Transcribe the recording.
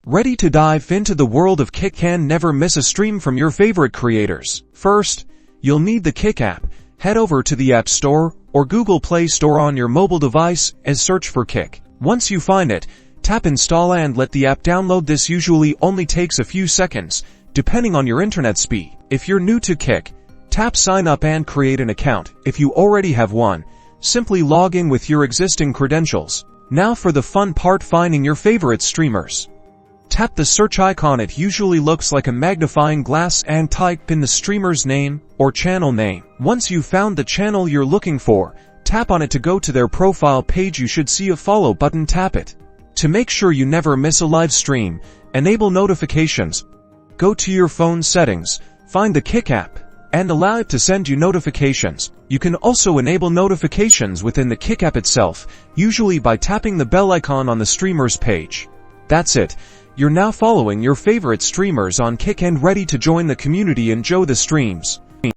Ready to dive into the world of Kick and never miss a stream from your favorite creators? First, you'll need the Kick app. Head over to the App Store or Google Play Store on your mobile device and search for Kick. Once you find it, tap install and let the app download. This usually only takes a few seconds, depending on your internet speed. If you're new to Kick, tap sign up and create an account. If you already have one, simply log in with your existing credentials. Now for the fun part, finding your favorite streamers. Tap the search icon. It usually looks like a magnifying glass and type in the streamer's name or channel name. Once you've found the channel you're looking for, tap on it to go to their profile page. You should see a follow button. Tap it. To make sure you never miss a live stream, enable notifications. Go to your phone settings, find the Kick app, and allow it to send you notifications. You can also enable notifications within the Kick app itself, usually by tapping the bell icon on the streamer's page. That's it. You're now following your favorite streamers on Kick and ready to join the community. Enjoy the streams.